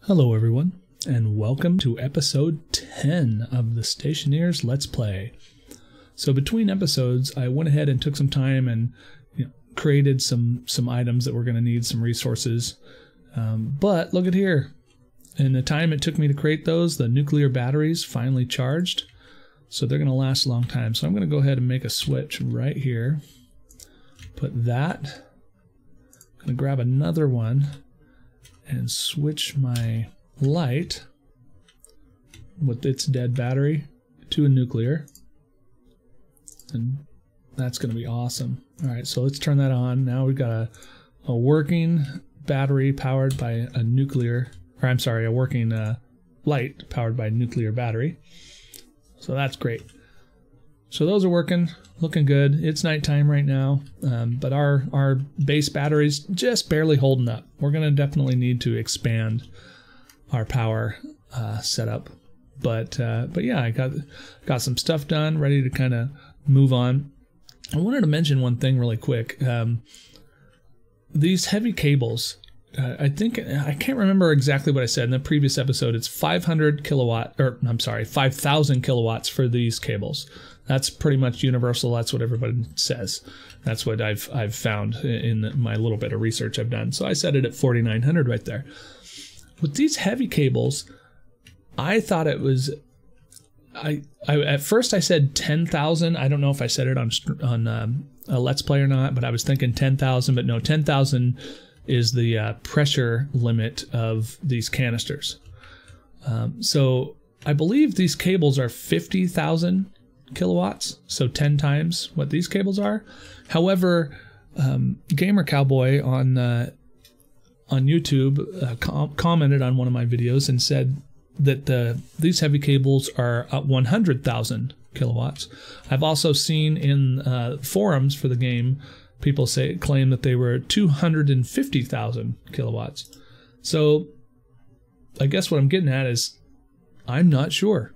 Hello everyone, and welcome to episode 10 of the Stationeers Let's Play. So between episodes, I went ahead and took some time and created some items that we're going to need, some resources. But look at here. In the time it took me to create those, the nuclear batteries finally charged. So they're going to last a long time. So I'm going to go ahead and make a switch right here. Put that. I'm going to grab another one and switch my light with its dead battery to a nuclear. And that's going to be awesome. All right, so let's turn that on. Now we've got a working battery powered by a nuclear, or I'm sorry, a working light powered by a nuclear battery. So that's great. So those are working, looking good. It's nighttime right now, but our base battery's just barely holding up. We're going to definitely need to expand our power setup. But yeah, I got some stuff done, ready to kind of move on. I wanted to mention one thing really quick. These heavy cables, I can't remember exactly what I said in the previous episode. It's 500 kilowatt, or I'm sorry, 5,000 kilowatts for these cables. That's pretty much universal. That's what everybody says. That's what I've found in my little bit of research I've done. So I set it at 4,900 right there. With these heavy cables, I thought it was, at first I said 10,000. I don't know if I said it on a Let's Play or not, but I was thinking 10,000. But no, 10,000 is the pressure limit of these canisters. So I believe these cables are 50,000 kilowatts, so 10 times what these cables are. However, Gamer Cowboy on YouTube commented on one of my videos and said that these heavy cables are 100,000 kilowatts. I've also seen in forums for the game people claim that they were 250,000 kilowatts. So I guess what I'm getting at is I'm not sure.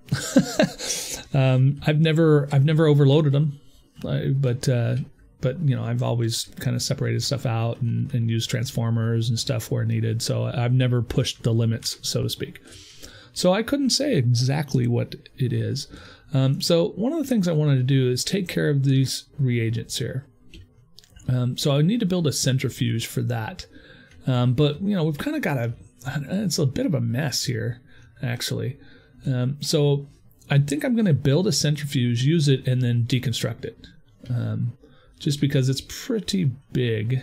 I've never overloaded them, but I've always kind of separated stuff out and used transformers and stuff where needed. So I've never pushed the limits, so to speak. So I couldn't say exactly what it is. So one of the things I wanted to do is take care of these reagents here. So I need to build a centrifuge for that. But we've kind of got it's a bit of a mess here, actually. So I think I'm going to build a centrifuge, use it, and then deconstruct it. Just because it's pretty big,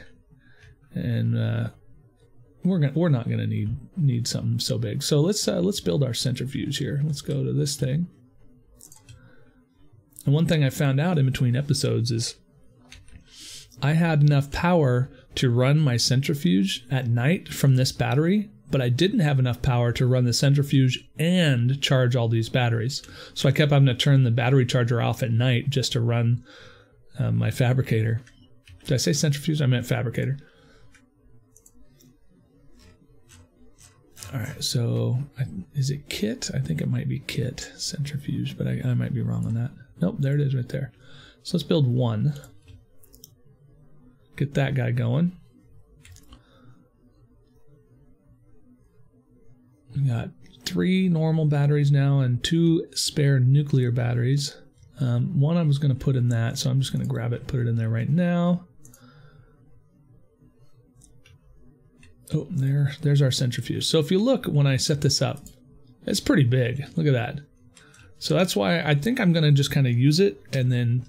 and we're not going to need something so big. So let's build our centrifuge here. Let's go to this thing. And one thing I found out in between episodes is I had enough power to run my centrifuge at night from this battery, but I didn't have enough power to run the centrifuge and charge all these batteries. So I kept having to turn the battery charger off at night just to run my fabricator. Did I say centrifuge? I meant fabricator. All right, so is it kit? I think it might be kit centrifuge, but I might be wrong on that. Nope, there it is right there. So let's build one. Get that guy going. We got 3 normal batteries now and 2 spare nuclear batteries. One I was going to put in that, so I'm just going to grab it, put it in there right now. Oh, there's our centrifuge. So if you look when I set this up, it's pretty big. Look at that. So that's why I think I'm going to just kind of use it and then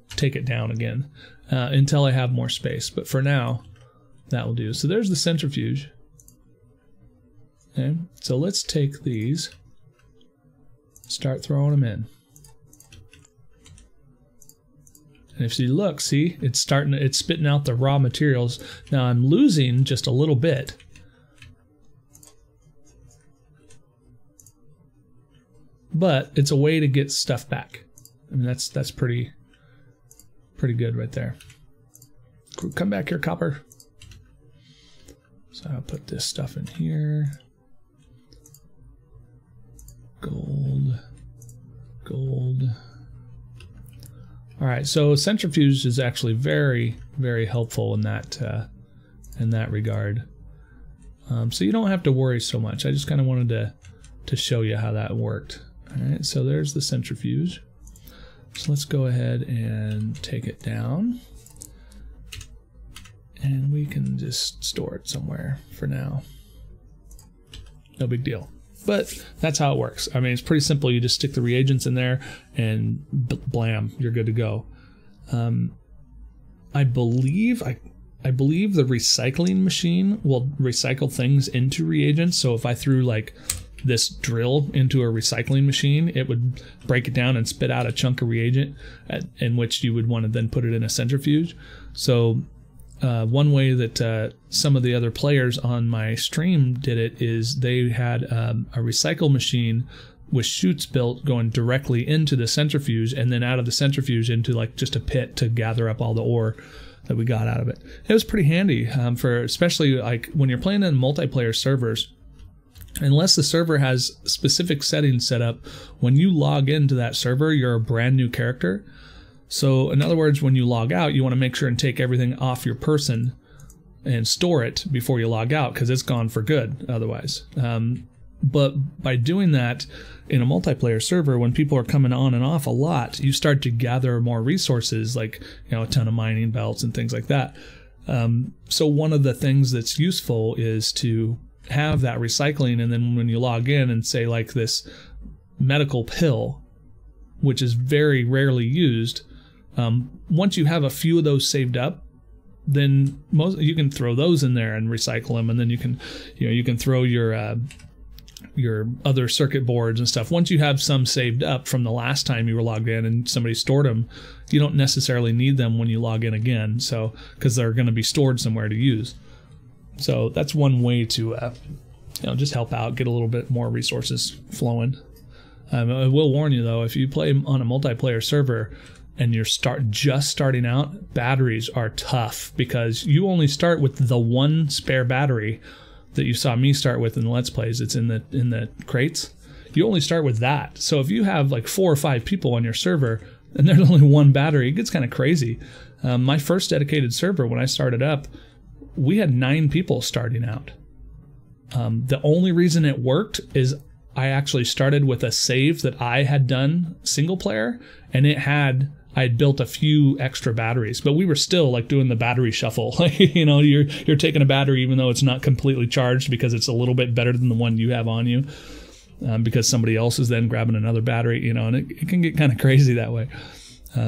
take it down again until I have more space. But for now, that will do. So there's the centrifuge. Okay, so let's take these, start throwing them in. And if you look, see, it's spitting out the raw materials. Now I'm losing just a little bit. But it's a way to get stuff back. I mean, that's pretty good right there. Come back here, copper. So I'll put this stuff in here. Gold. All right, so centrifuge is actually very, very helpful in that regard. So you don't have to worry so much. I just kind of wanted to show you how that worked. All right, so there's the centrifuge. So let's go ahead and take it down. And we can just store it somewhere for now. No big deal. But that's how it works. I mean, it's pretty simple. You just stick the reagents in there and blam, you're good to go. I believe the recycling machine will recycle things into reagents. So if I threw like this drill into a recycling machine, it would break it down and spit out a chunk of reagent in which you would want to then put it in a centrifuge. So one way that some of the other players on my stream did it is they had a recycle machine with chutes built going directly into the centrifuge, and then out of the centrifuge into like just a pit to gather up all the ore that we got out of it. It was pretty handy for especially like when you're playing in multiplayer servers. Unless the server has specific settings set up, when you log into that server, you're a brand new character. So in other words, when you log out, you want to make sure and take everything off your person and store it before you log out, because it's gone for good otherwise. But by doing that in a multiplayer server, when people are coming on and off a lot, you start to gather more resources, like a ton of mining belts and things like that. So one of the things that's useful is to have that recycling, and then when you log in and say like this medical pill, which is very rarely used, once you have a few of those saved up, then you can throw those in there and recycle them, and then you can throw your other circuit boards and stuff. Once you have some saved up from the last time you were logged in and somebody stored them, you don't necessarily need them when you log in again, so because they're going to be stored somewhere to use. So that's one way to just help out, get a little bit more resources flowing. I will warn you though, if you play on a multiplayer server and you're just starting out, batteries are tough, because you only start with the one spare battery that you saw me start with in the Let's Plays. It's in the crates. You only start with that. So if you have like 4 or 5 people on your server and there's only one battery, it gets kind of crazy. My first dedicated server, when I started up, we had 9 people starting out. The only reason it worked is I actually started with a save that I had done single player, and I had built a few extra batteries, but we were still like doing the battery shuffle. You're taking a battery even though it's not completely charged, because it's a little bit better than the one you have on you, because somebody else is then grabbing another battery, and it can get kind of crazy that way.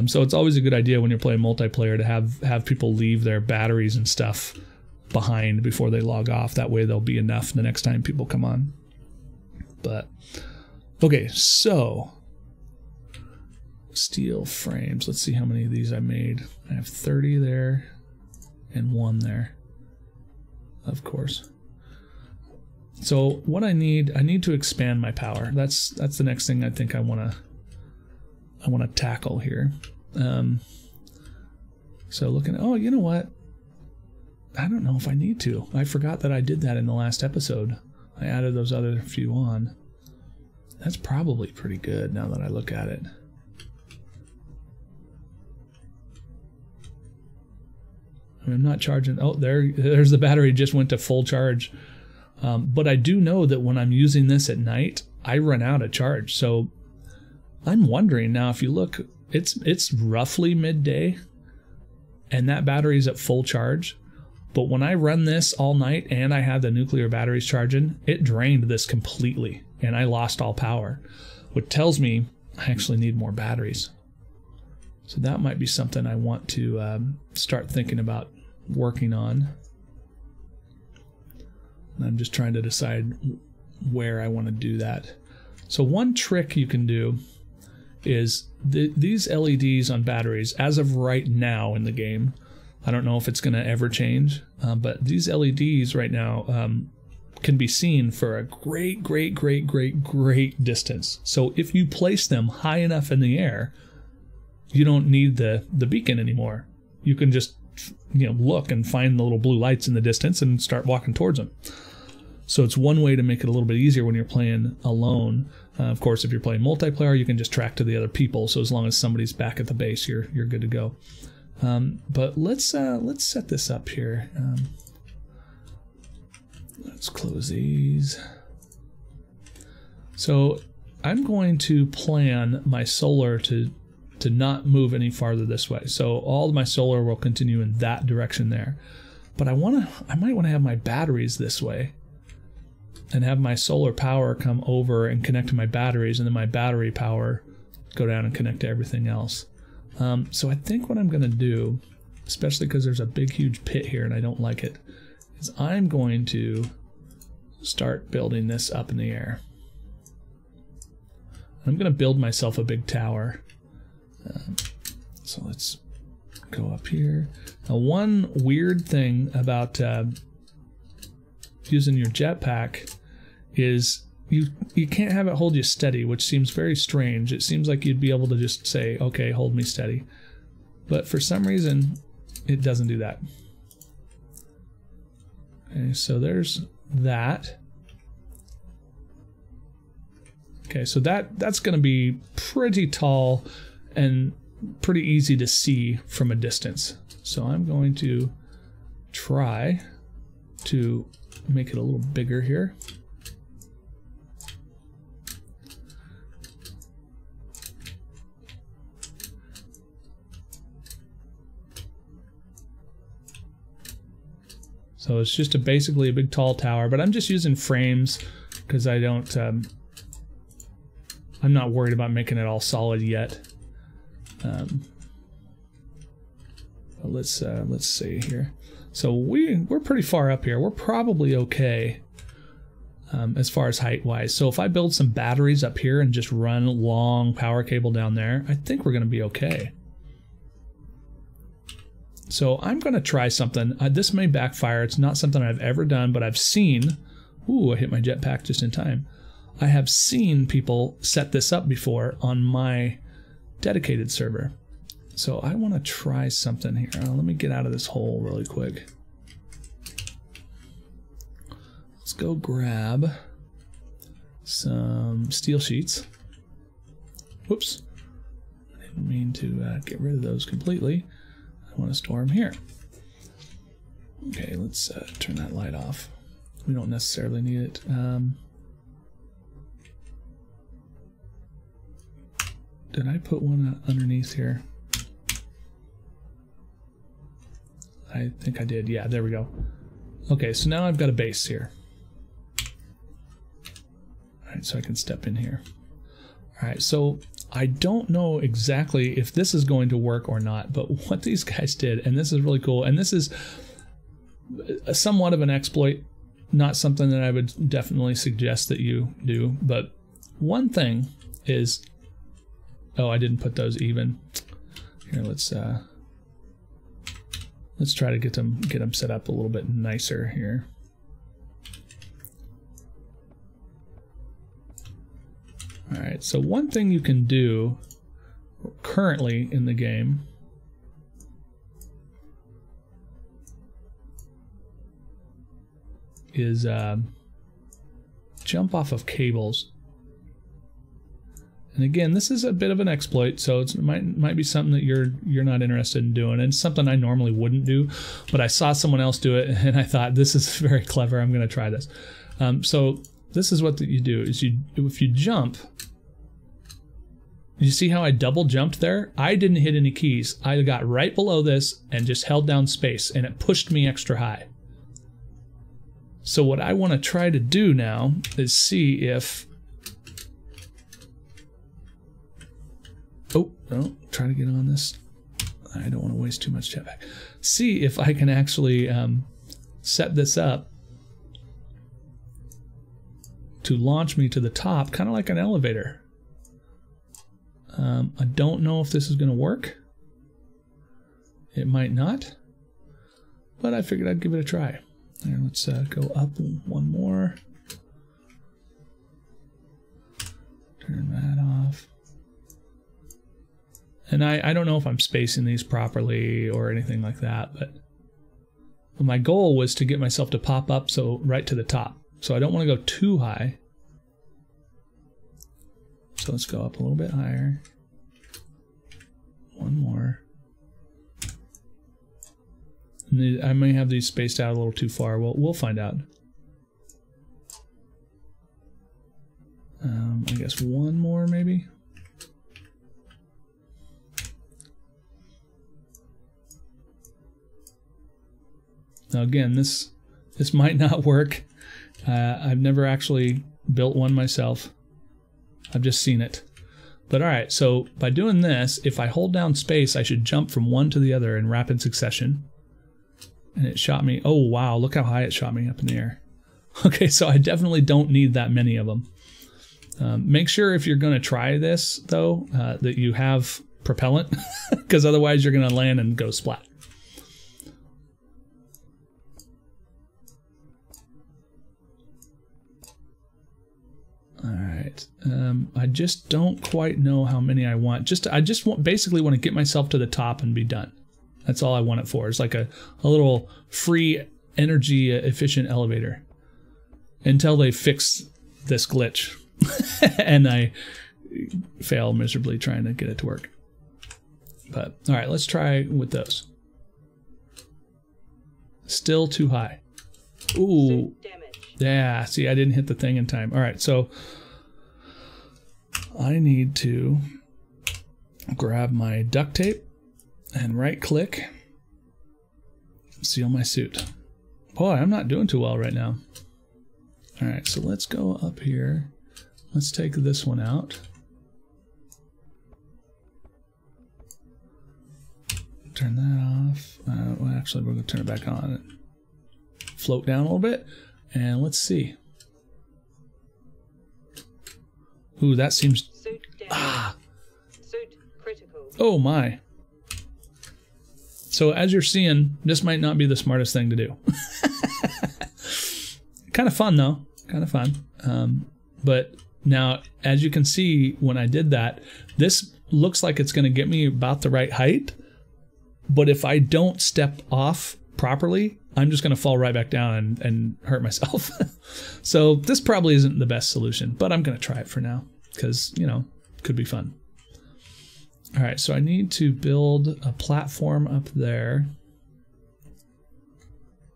So it's always a good idea when you're playing multiplayer to have people leave their batteries and stuff behind before they log off. That way there'll be enough the next time people come on. But okay, so steel frames. Let's see how many of these I made. I have 30 there and 1 there, of course. So what I need to expand my power. That's the next thing I think I want to tackle here. So looking at, oh, you know what? I don't know if I need to. I forgot that I did that in the last episode. I added those other few on. That's probably pretty good now that I look at it. I'm not charging. Oh, there's the battery, just went to full charge. But I do know that when I'm using this at night, I run out of charge. So I'm wondering now, if you look, it's roughly midday and that battery's at full charge. But when I run this all night and I had the nuclear batteries charging, it drained this completely and I lost all power, which tells me I actually need more batteries. So that might be something I want to start thinking about working on. And I'm just trying to decide where I want to do that. So one trick you can do is these LEDs on batteries, as of right now in the game, I don't know if it's going to ever change, but these LEDs right now can be seen for a great distance. So if you place them high enough in the air, you don't need the beacon anymore. You can just look and find the little blue lights in the distance and start walking towards them. So it's one way to make it a little bit easier when you're playing alone. Of course, if you're playing multiplayer, you can just track to the other people. So as long as somebody's back at the base, you're good to go. But let's set this up here. Let's Let's close these. So I'm going to plan my solar to not move any farther this way. So all of my solar will continue in that direction there. But I might want to have my batteries this way and have my solar power come over and connect to my batteries, and then my battery power go down and connect to everything else. So I think what I'm going to do, especially because there's a big huge pit here and I don't like it, is I'm going to start building this up in the air. I'm going to build myself a big tower. So let's go up here. Now, one weird thing about using your jetpack is you can't have it hold you steady, which seems very strange. It seems like you'd be able to just say, okay, hold me steady. But for some reason, it doesn't do that. Okay, so there's that. Okay, so that's going to be pretty tall and pretty easy to see from a distance. So I'm going to try to make it a little bigger here. So it's just basically a big tall tower, but I'm just using frames because I don't, I'm not worried about making it all solid yet. But let's see here. So we're pretty far up here. We're probably okay as far as height wise. So if I build some batteries up here and just run a long power cable down there, I think we're going to be okay. So I'm going to try something. This may backfire. It's not something I've ever done, but I've seen. Ooh, I hit my jetpack just in time. I have seen people set this up before on my dedicated server. So I want to try something here. Let me get out of this hole really quick. Let's go grab some steel sheets. Whoops. I didn't mean to get rid of those completely. I want to store them here. Okay, let's turn that light off. We don't necessarily need it. Did I put one underneath here? I think I did. Yeah, there we go. Okay, so now I've got a base here. All right, so I can step in here. All right, so I don't know exactly if this is going to work or not, but what these guys did, and this is really cool, and this is somewhat of an exploit, not something that I would definitely suggest that you do, but one thing is, oh, I didn't put those even. Here, let's try to get them set up a little bit nicer here. All right, so one thing you can do currently in the game is jump off of cables. And again, this is a bit of an exploit, so it might be something that you're not interested in doing, and it's something I normally wouldn't do, but I saw someone else do it, and I thought this is very clever. I'm going to try this. So this is what you do: is if you jump, you see how I double jumped there? I didn't hit any keys. I got right below this and just held down space, and it pushed me extra high. So what I want to try to do now is see if. Oh, no, try to get on this. I don't want to waste too much jetpack. See if I can actually set this up to launch me to the top, kind of like an elevator. I don't know if this is going to work. It might not, but I figured I'd give it a try. There, let's go up one more. Turn that off. And I don't know if I'm spacing these properly or anything like that, but my goal was to get myself to pop up so right to the top. So I don't want to go too high. So let's go up a little bit higher. One more. And I may have these spaced out a little too far. We'll find out. I guess one more maybe. Now again, this might not work. I've never actually built one myself. I've just seen it. But alright, so by doing this, if I hold down space, I should jump from one to the other in rapid succession. And it shot me. Oh wow, look how high it shot me up in the air. Okay, so I definitely don't need that many of them. Make sure if you're going to try this, though, that you have propellant, because otherwise you're going to land and go splat. Alright, I just don't quite know how many I want. I just basically want to get myself to the top and be done. That's all I want it for. It's like a little free energy efficient elevator. Until they fix this glitch. And I fail miserably trying to get it to work. But, alright, let's try with those. Still too high. Ooh. Yeah, see, I didn't hit the thing in time. Alright, so I need to grab my duct tape and right click, seal my suit. Boy, I'm not doing too well right now. Alright, so let's go up here. Let's take this one out. Turn that off. Well, actually, we're going to turn it back on and float down a little bit. And let's see. Ooh, that seems... Ah! Oh my. So as you're seeing, this might not be the smartest thing to do. Kind of fun though, kind of fun. But now, as you can see, when I did that, this looks like it's going to get me about the right height. But if I don't step off properly, I'm just going to fall right back down and hurt myself. So this probably isn't the best solution, but I'm going to try it for now because, you know, could be fun. All right, so I need to build a platform up there.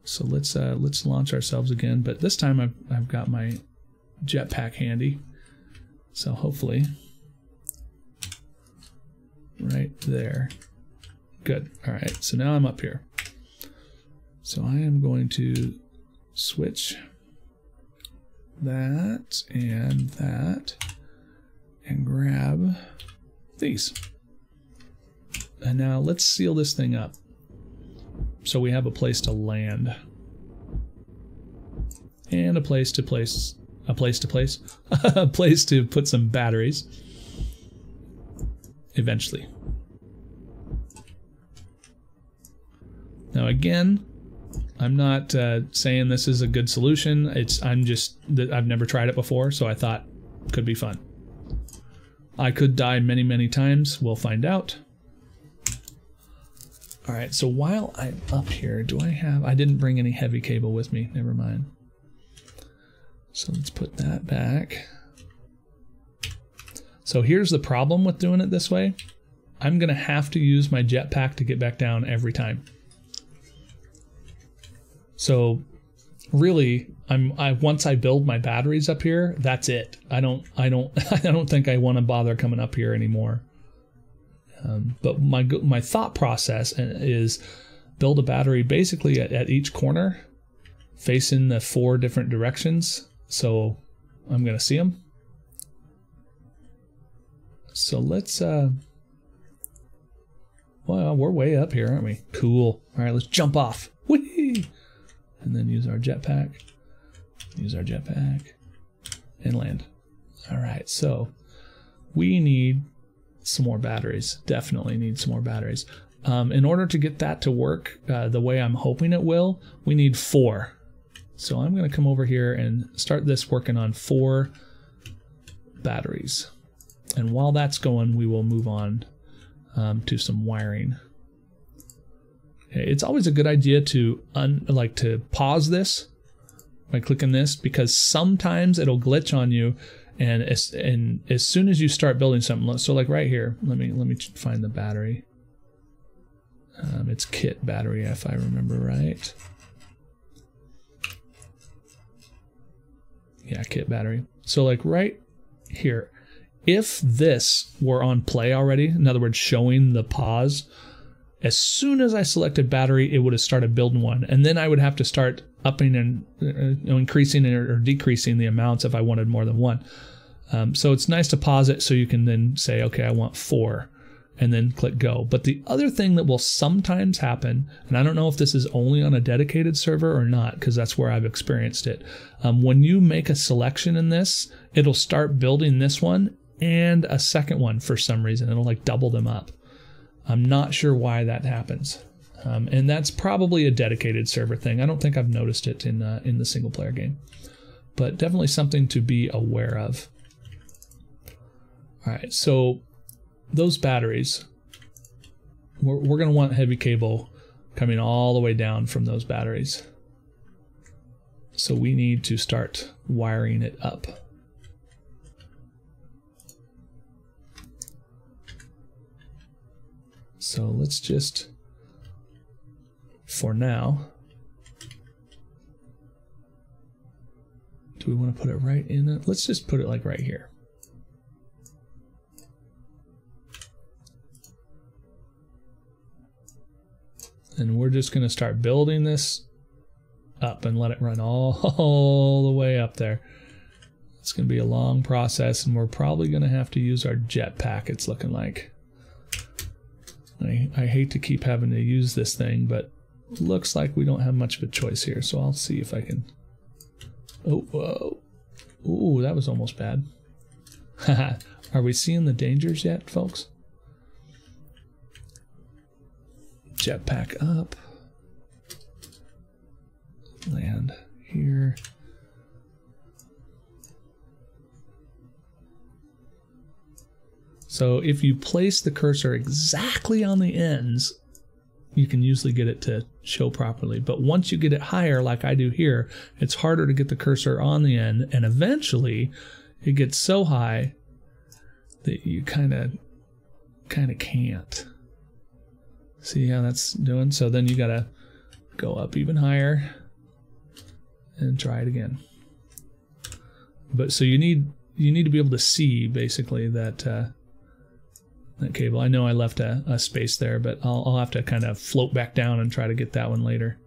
So let's launch ourselves again, but this time I've got my jetpack handy. So hopefully, right there. Good. All right, so now I'm up here. So I am going to switch that and grab these. And now let's seal this thing up so we have a place to land and a place to put some batteries eventually. Now again, I'm not saying this is a good solution. I've never tried it before, so I thought it could be fun. I could die many, many times. We'll find out. All right, so while I'm up here, I didn't bring any heavy cable with me. Never mind. So let's put that back. So here's the problem with doing it this way. I'm gonna have to use my jetpack to get back down every time. So really, once I build my batteries up here, that's it. I don't think I want to bother coming up here anymore. But my thought process is build a battery basically at each corner, facing the 4 different directions. So I'm gonna see them. So let's well, we're way up here, aren't we? Cool. All right, let's jump off. Whee! And then use our jetpack. Use our jetpack and land. All right, so we need some more batteries. Definitely need some more batteries. In order to get that to work the way I'm hoping it will, we need 4. So I'm going to come over here and start this working on 4 batteries. And while that's going, we will move on to some wiring. Okay, it's always a good idea to pause this by clicking this, because sometimes it'll glitch on you. And as soon as you start building something, so like right here, let me find the battery. It's kit battery, if I remember right. Yeah, kit battery. So like right here. If this were on play already, in other words, showing the pause, as soon as I selected battery, it would have started building one. And then I would have to start upping and increasing or decreasing the amounts if I wanted more than one. So it's nice to pause it so you can then say, okay, I want 4, and then click go. But the other thing that will sometimes happen, and I don't know if this is only on a dedicated server or not, because that's where I've experienced it. When you make a selection in this, it'll start building this one and a second one for some reason. It'll like double them up. I'm not sure why that happens. And that's probably a dedicated server thing. I don't think I've noticed it in the single player game, but definitely something to be aware of. All right, so those batteries, we're going to want heavy cable coming all the way down from those batteries. So we need to start wiring it up. So let's just, for now, do we want to put it right in it? Let's just put it like right here. And we're just going to start building this up and let it run all the way up there. It's going to be a long process, and we're probably going to have to use our jetpack, it's looking like. I hate to keep having to use this thing, but it looks like we don't have much of a choice here, so I'll see if I can... Oh, whoa. Ooh, that was almost bad. Are we seeing the dangers yet, folks? Jetpack up. Land here. So if you place the cursor exactly on the ends, you can usually get it to show properly. But once you get it higher, like I do here, it's harder to get the cursor on the end, and eventually it gets so high that you kind of can't. See how that's doing? So then you gotta go up even higher and try it again. But so you need to be able to see basically that that cable. I know I left a space there, but I'll have to kind of float back down and try to get that one later.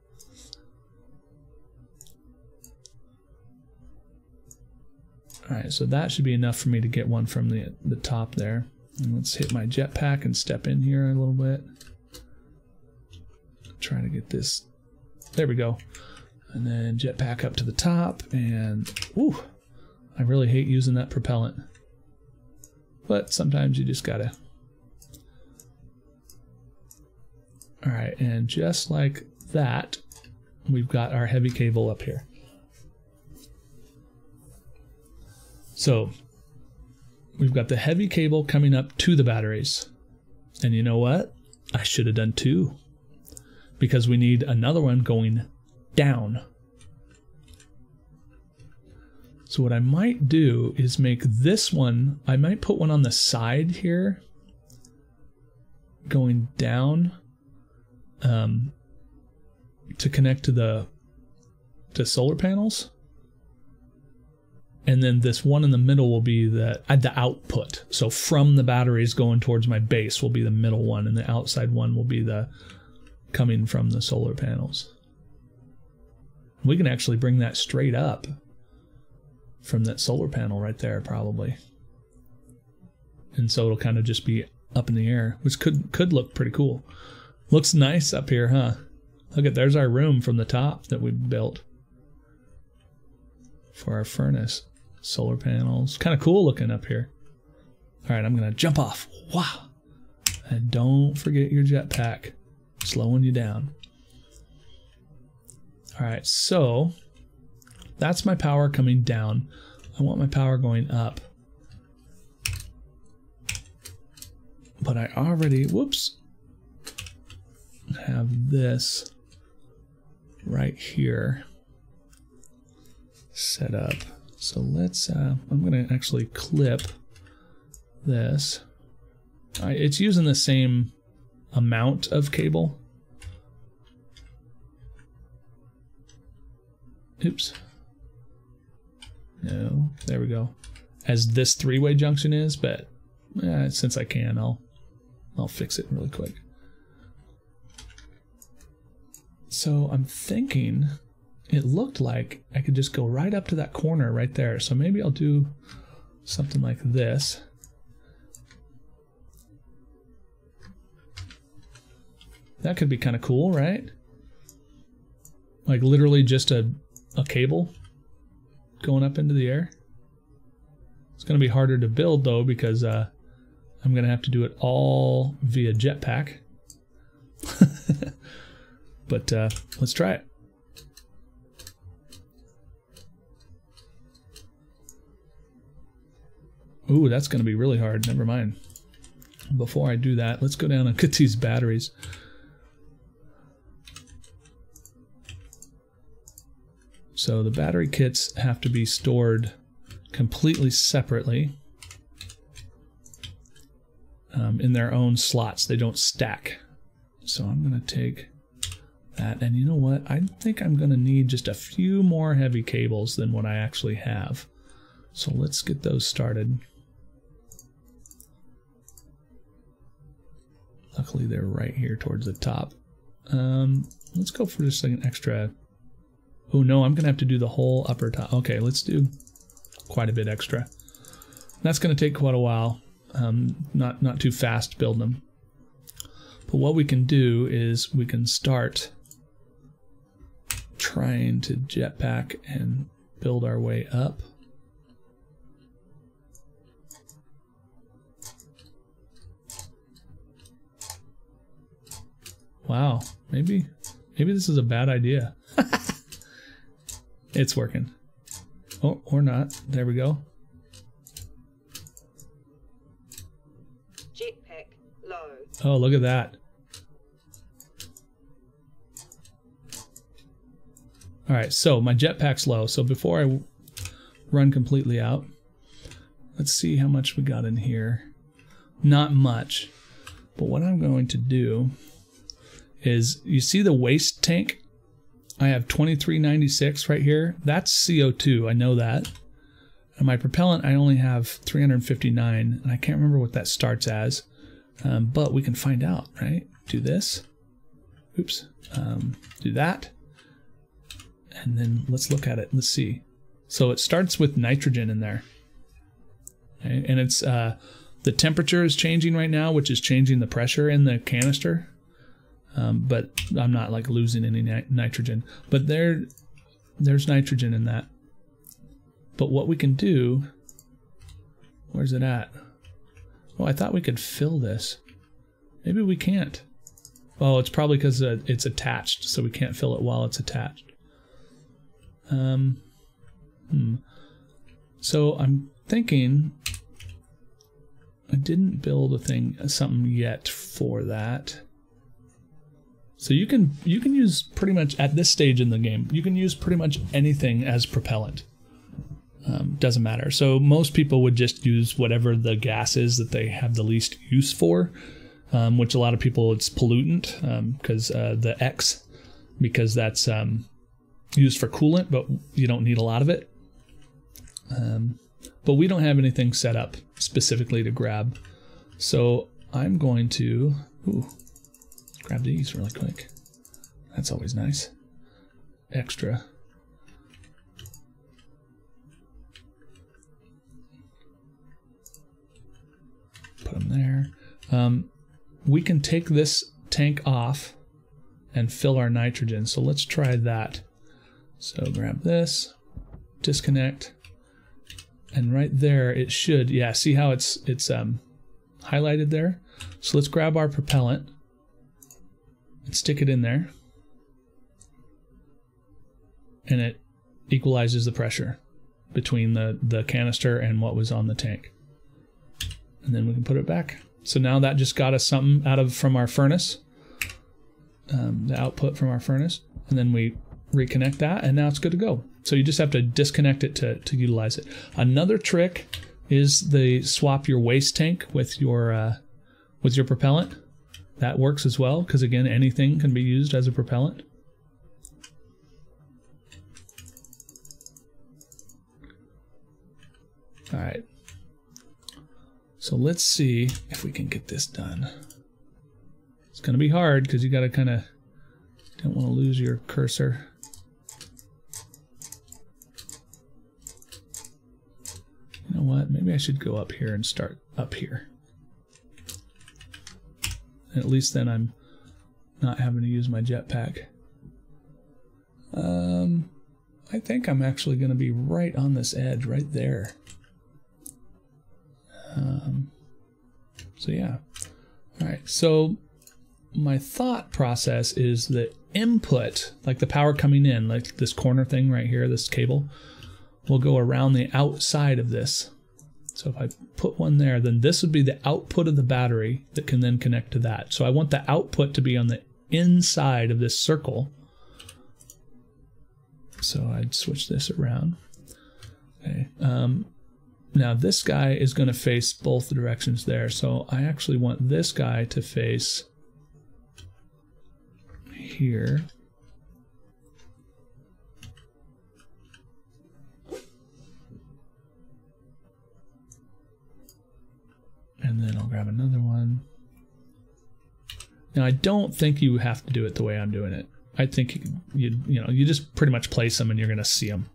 All right, so that should be enough for me to get one from the top there. And let's hit my jetpack and step in here a little bit. Try to get this. There we go. And then jetpack up to the top, and ooh, I really hate using that propellant, but sometimes you just gotta. All right, and just like that, we've got our heavy cable up here. So we've got the heavy cable coming up to the batteries. And you know what? I should have done 2, because we need another one going down. So what I might do is make this one, I might put one on the side here, going down, to connect to the solar panels. And then this one in the middle will be the output. So from the batteries going towards my base will be the middle one, and the outside one will be the coming from the solar panels. We can actually bring that straight up from that solar panel right there, probably. And so it'll kind of just be up in the air, which could look pretty cool. Looks nice up here, huh? Look at, there's our room from the top that we built for our furnace. Solar panels. Kind of cool looking up here. All right, I'm going to jump off. Wow. And don't forget your jetpack. Slowing you down. All right, so that's my power coming down. I want my power going up. But I already, whoops, have this right here set up. So let's, I'm going to actually clip this. It's using the same amount of cable. Oops. No, there we go. as this three-way junction is, but since I can, I'll fix it really quick. So I'm thinking it looked like I could just go right up to that corner right there. So maybe I'll do something like this. That could be kind of cool, right? Like literally just a cable going up into the air. It's going to be harder to build though, because I'm going to have to do it all via jetpack. But let's try it. Ooh, that's going to be really hard. Never mind. Before I do that, let's go down and get these batteries. So the battery kits have to be stored completely separately in their own slots. They don't stack. So I'm going to take that, and you know what? I think I'm going to need just a few more heavy cables than what I actually have. So let's get those started. Luckily they're right here towards the top. Let's go for just like an extra. Oh no, I'm gonna have to do the whole upper top. Okay, let's do quite a bit extra. That's gonna take quite a while. Not too fast building them. But what we can do is we can start trying to jetpack and build our way up. Wow, maybe this is a bad idea. It's working. Oh, or not. There we go. Jetpack low. Oh, look at that. All right, so my jetpack's low. So before I run completely out, let's see how much we got in here. Not much. But what I'm going to do is, you see the waste tank? I have 2396 right here. That's CO2, I know that. And my propellant, I only have 359, and I can't remember what that starts as. But we can find out, right? Do this. Oops. Do that. And then let's look at it. Let's see. So it starts with nitrogen in there. Okay? And it's the temperature is changing right now, which is changing the pressure in the canister. But I'm not like losing any nitrogen. But there's nitrogen in that. But what we can do, where's it at? Oh, I thought we could fill this. Maybe we can't. Oh, it's probably because it's attached, so we can't fill it while it's attached. So I'm thinking I didn't build something yet for that. So you can use pretty much at this stage in the game, you can use pretty much anything as propellant. Doesn't matter. So most people would just use whatever the gas is that they have the least use for, which a lot of people, it's pollutant, because the X, because that's used for coolant, but you don't need a lot of it. But we don't have anything set up specifically to grab. So I'm going to grab these really quick. That's always nice. Extra. Put them there. We can take this tank off and fill our nitrogen. So let's try that. So grab this, disconnect, and right there it should, yeah, see how it's highlighted there? So let's grab our propellant and stick it in there, and it equalizes the pressure between the canister and what was on the tank. And then we can put it back. So now that just got us something from our furnace, the output from our furnace, and then we reconnect that, and now it's good to go. So you just have to disconnect it to utilize it. Another trick is swap your waste tank with your propellant. That works as well, because again, anything can be used as a propellant. All right. So let's see if we can get this done. It's going to be hard because you got to kind of, don't want to lose your cursor. You know what? Maybe I should go up here and start up here. At least then I'm not having to use my jetpack. I think I'm actually going to be right on this edge, right there. So yeah. All right. So my thought process is the input, like the power coming in, like this corner thing right here, this cable, will go around the outside of this. So if I put one there, then this would be the output of the battery that can then connect to that. So I want the output to be on the inside of this circle. So I'd switch this around. Okay. Now this guy is going to face both the directions there. So I actually want this guy to face here. And then I'll grab another one. Now I don't think you have to do it the way I'm doing it. I think you just pretty much place them and you're going to see them.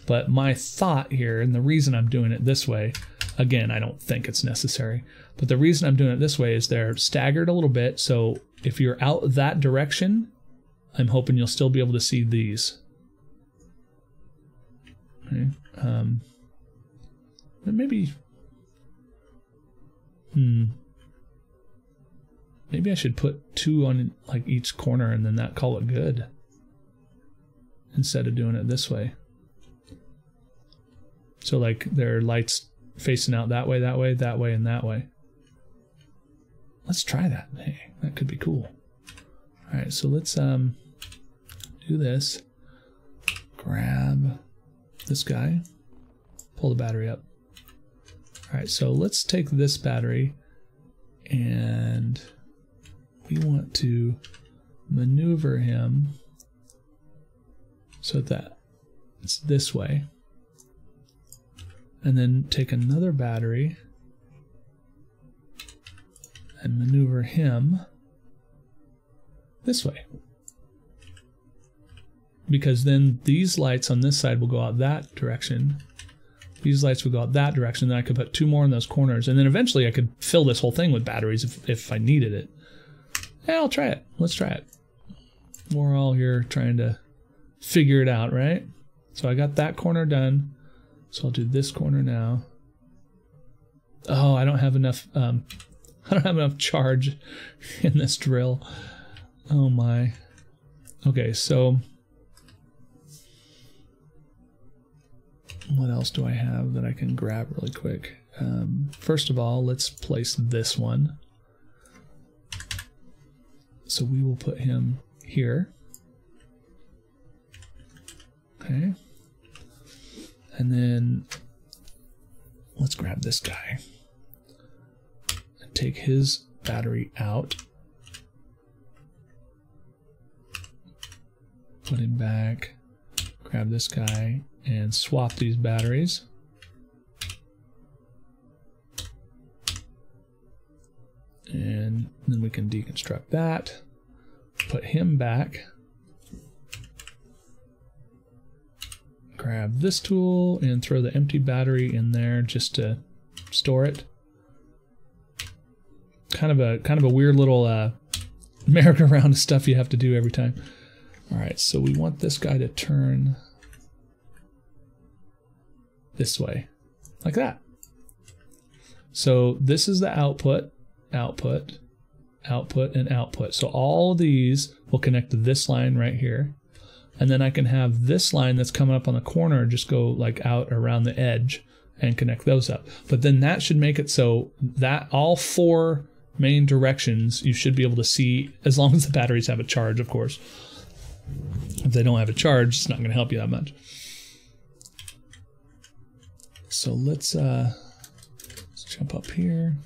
But my thought here, and the reason I'm doing it this way, again, I don't think it's necessary, but the reason I'm doing it this way is they're staggered a little bit. So if you're out that direction, I'm hoping you'll still be able to see these. Okay. Maybe. Maybe I should put two on like each corner and then that call it good. Instead of doing it this way. So like there are lights facing out that way, that way, that way, and that way. Let's try that. Hey, that could be cool. Alright, so let's do this. Grab this guy. Pull the battery up. Alright, so let's take this battery and we want to maneuver him so that it's this way. And then take another battery and maneuver him this way. Because then these lights on this side will go out that direction. These lights would go out that direction. Then I could put two more in those corners. And then eventually I could fill this whole thing with batteries if I needed it. Yeah, I'll try it. Let's try it. We're all here trying to figure it out, right? So I got that corner done. So I'll do this corner now. Oh, I don't have enough charge in this drill. Oh my. Okay, so what else do I have that I can grab really quick? First of all, let's place this one. So we will put him here. Okay. And then let's grab this guy and take his battery out. Put him back. Grab this guy and swap these batteries. And then we can deconstruct that. Put him back. Grab this tool and throw the empty battery in there just to store it. Kind of a weird little merry-go-round of stuff you have to do every time. All right, so we want this guy to turn this way, like that. So this is the output, output, output, and output. So all of these will connect to this line right here. And then I can have this line that's coming up on the corner just go like out around the edge and connect those up. But then that should make it so that all four main directions you should be able to see, as long as the batteries have a charge, of course. If they don't have a charge, it's not going to help you that much. So let's jump up here.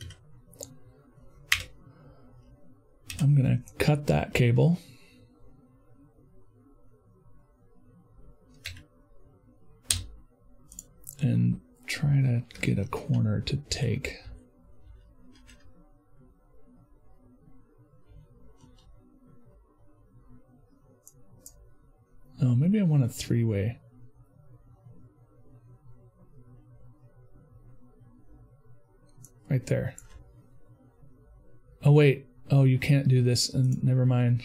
I'm going to cut that cable. And try to get a corner to take. Oh, maybe I want a three-way. Right there. Oh, wait. Oh, you can't do this. And never mind.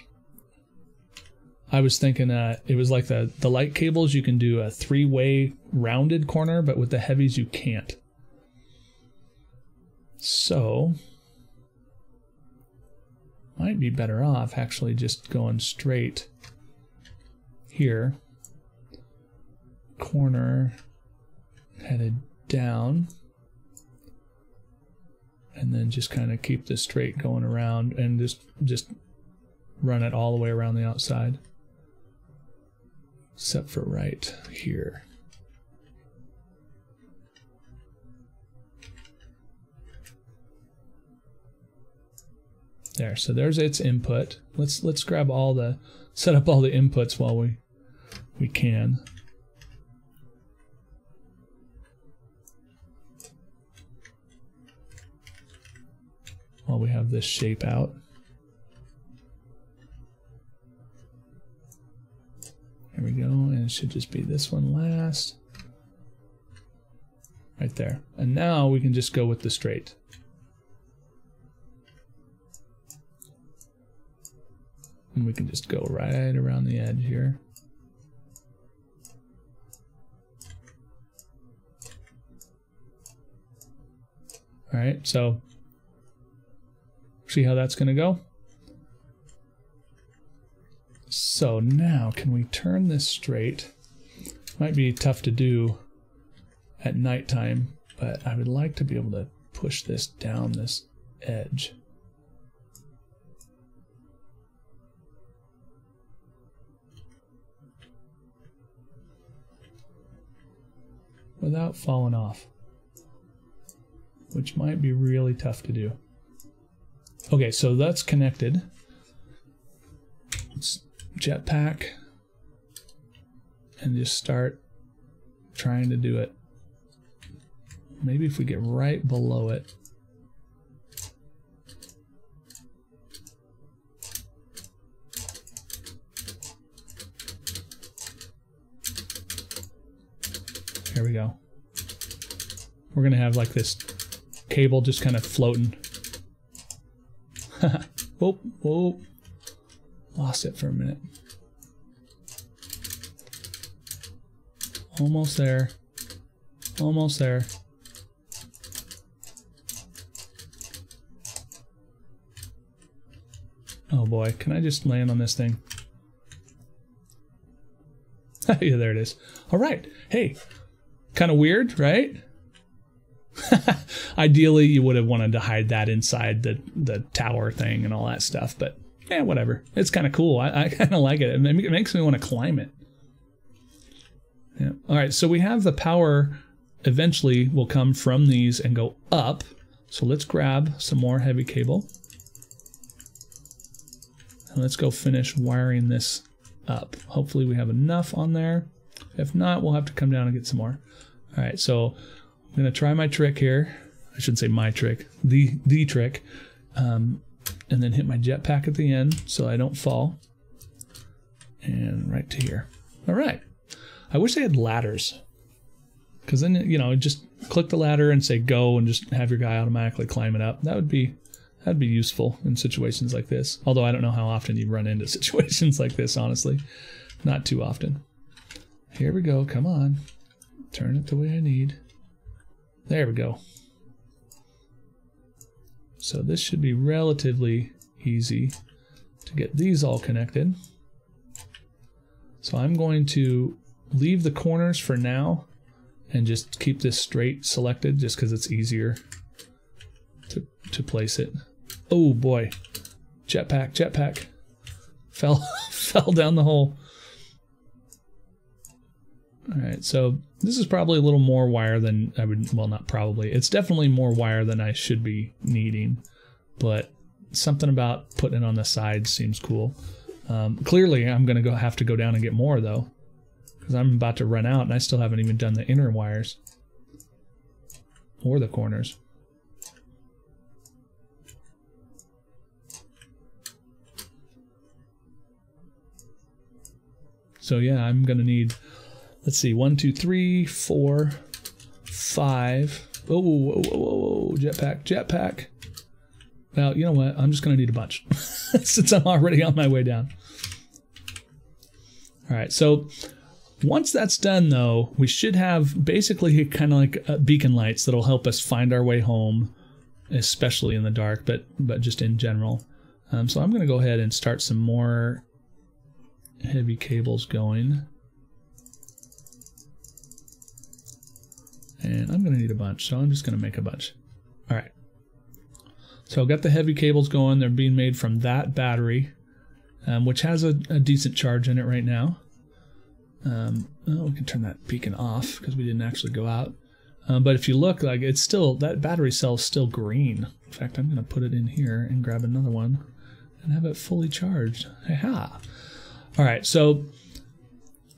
I was thinking it was like the light cables. You can do a three-way rounded corner, but with the heavies you can't. So, might be better off actually just going straight here. Corner headed down. And then just kind of keep this straight going around and just run it all the way around the outside. Except for right here. There, so there's its input. Let's grab all the, set up all the inputs while we can. While we have this shape out. There we go, and it should just be this one last. Right there. And now we can just go with the straight. And we can just go right around the edge here. All right, so see how that's going to go? So now, can we turn this straight? Might be tough to do at nighttime, but I would like to be able to push this down this edge. Without falling off, which might be really tough to do. Okay, so that's connected. Let's jetpack and just start trying to do it. Maybe if we get right below it. There we go. We're gonna have like this cable just kind of floating. Whoop, whoop. Lost it for a minute. Almost there. Almost there. Oh boy, can I just land on this thing? Yeah, there it is. All right. Hey, kind of weird, right? Ideally, you would have wanted to hide that inside the tower thing and all that stuff, but yeah, whatever. It's kind of cool. I kind of like it. It makes me want to climb it. Yeah. All right, so we have the power eventually will come from these and go up. So let's grab some more heavy cable. And let's go finish wiring this up. Hopefully we have enough on there. If not, we'll have to come down and get some more. All right, so I'm going to try my trick here. I shouldn't say my trick, the trick. And then hit my jetpack at the end so I don't fall. And right to here. All right. I wish they had ladders. Because then, you know, just click the ladder and say go and just have your guy automatically climb it up. That'd be useful in situations like this. Although I don't know how often you run into situations like this, honestly. Not too often. Here we go. Come on. Turn it the way I need. There we go. So this should be relatively easy to get these all connected. So I'm going to leave the corners for now and just keep this straight selected just because it's easier to place it. Oh boy. Jetpack. Fell down the hole. Alright, so this is probably a little more wire than I would, well, not probably. It's definitely more wire than I should be needing, but something about putting it on the sides seems cool. Clearly, I'm going to have to go down and get more, though, because I'm about to run out, and I still haven't even done the inner wires. or the corners. So yeah, I'm gonna need, let's see, 1, 2, 3, 4, 5. Oh, whoa, whoa, whoa, jetpack, jetpack. Well, you know what? I'm just gonna need a bunch since I'm already on my way down. All right, so once that's done, though, we should have basically kind of like beacon lights that'll help us find our way home, especially in the dark, but just in general. So I'm gonna go ahead and start some more heavy cables going. And I'm going to need a bunch, so I'm just going to make a bunch. All right. So I've got the heavy cables going. They're being made from that battery, which has a decent charge in it right now. Oh, we can turn that beacon off because we didn't actually go out. But if you look, like, it's still, that battery cell is still green. In fact, I'm going to put it in here and grab another one and have it fully charged. Ha-ha. All right, so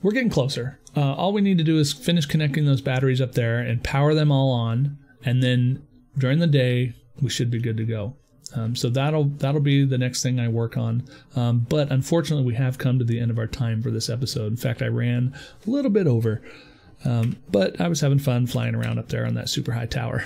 we're getting closer. All we need to do is finish connecting those batteries up there and power them all on, and then during the day we should be good to go. So that'll be the next thing I work on. But unfortunately, we have come to the end of our time for this episode. In fact, I ran a little bit over. But I was having fun flying around up there on that super high tower.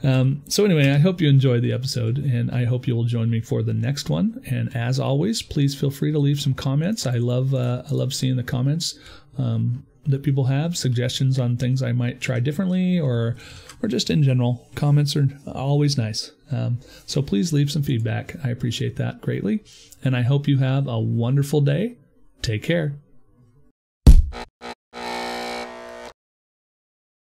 So anyway, I hope you enjoyed the episode, and I hope you will join me for the next one. And as always, please feel free to leave some comments. I love seeing the comments that people have, suggestions on things I might try differently, or just in general. Comments are always nice. So please leave some feedback. I appreciate that greatly. And I hope you have a wonderful day. Take care.